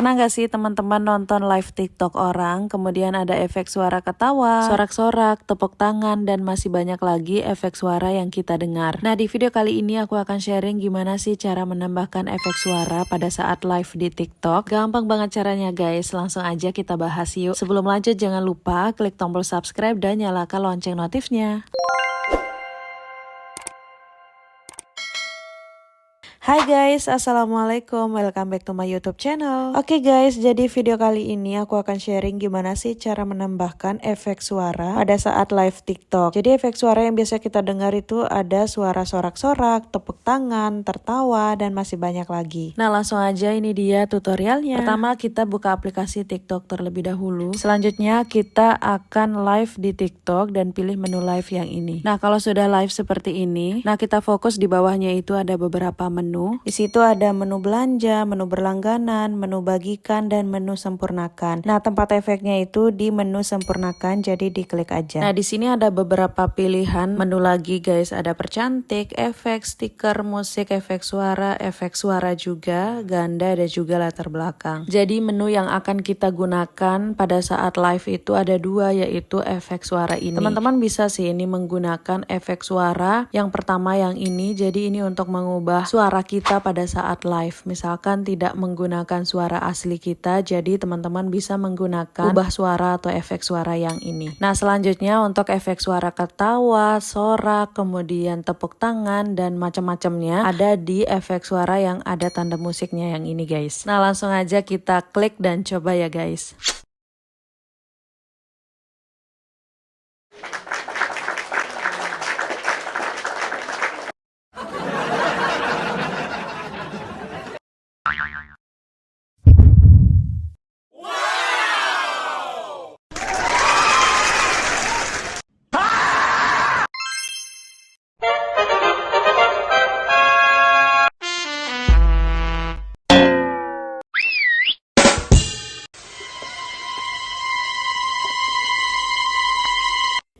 Pernah gak sih teman-teman nonton live TikTok orang, kemudian ada efek suara ketawa, sorak-sorak, tepuk tangan, dan masih banyak lagi efek suara yang kita dengar. Nah, di video kali ini aku akan sharing gimana sih cara menambahkan efek suara pada saat live di TikTok. Gampang banget caranya guys, langsung aja kita bahas yuk. Sebelum lanjut jangan lupa klik tombol subscribe dan nyalakan lonceng notifnya. Hai guys, assalamualaikum, welcome back to my YouTube channel. Oke guys, jadi video kali ini aku akan sharing gimana sih cara menambahkan efek suara pada saat live TikTok. Jadi efek suara yang biasa kita dengar itu ada suara sorak-sorak, tepuk tangan, tertawa, dan masih banyak lagi. Nah langsung aja ini dia tutorialnya. Pertama kita buka aplikasi TikTok terlebih dahulu. Selanjutnya kita akan live di TikTok dan pilih menu live yang ini. Nah kalau sudah live seperti ini, nah kita fokus di bawahnya itu ada beberapa menu. Di situ ada menu belanja, menu berlangganan, menu bagikan, dan menu sempurnakan. Nah, tempat efeknya itu di menu sempurnakan, jadi diklik aja. Nah, di sini ada beberapa pilihan menu lagi, guys. Ada percantik, efek, stiker, musik, efek suara juga, ganda, dan juga latar belakang. Jadi menu yang akan kita gunakan pada saat live itu ada dua, yaitu efek suara ini. Teman-teman bisa sih ini menggunakan efek suara. Yang pertama yang ini, jadi ini untuk mengubah suara kita pada saat live. Misalkan tidak menggunakan suara asli kita, jadi teman-teman bisa menggunakan ubah suara atau efek suara yang ini. Nah selanjutnya untuk efek suara ketawa, sorak, kemudian tepuk tangan, dan macam-macamnya ada di efek suara yang ada tanda musiknya yang ini guys. Nah langsung aja kita klik dan coba ya guys.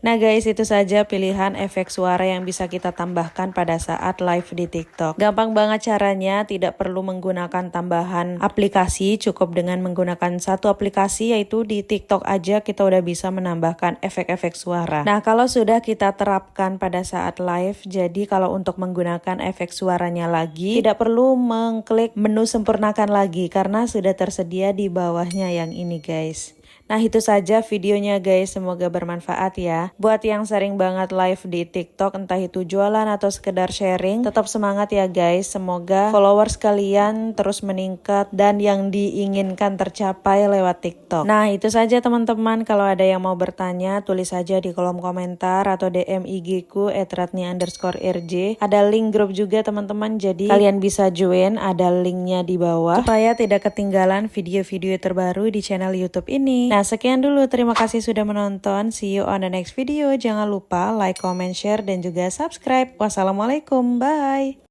Nah guys, itu saja pilihan efek suara yang bisa kita tambahkan pada saat live di TikTok. Gampang banget caranya, tidak perlu menggunakan tambahan aplikasi, cukup dengan menggunakan satu aplikasi yaitu di TikTok aja kita udah bisa menambahkan efek-efek suara. Nah kalau sudah kita terapkan pada saat live, jadi kalau untuk menggunakan efek suaranya lagi, tidak perlu mengklik menu sempurnakan lagi karena sudah tersedia di bawahnya yang ini guys. Nah itu saja videonya guys, semoga bermanfaat ya. Buat yang sering banget live di TikTok, entah itu jualan atau sekedar sharing, tetap semangat ya guys. Semoga followers kalian terus meningkat dan yang diinginkan tercapai lewat TikTok. Nah itu saja teman-teman, kalau ada yang mau bertanya tulis saja di kolom komentar atau DM IG ku @ratni_rj. Ada link grup juga teman-teman, jadi kalian bisa join, ada linknya di bawah supaya tidak ketinggalan video-video terbaru di channel YouTube ini. Nah sekian dulu, terima kasih sudah menonton. See you on the next video. Jangan lupa like, comment, share, dan juga subscribe. Wassalamualaikum, bye.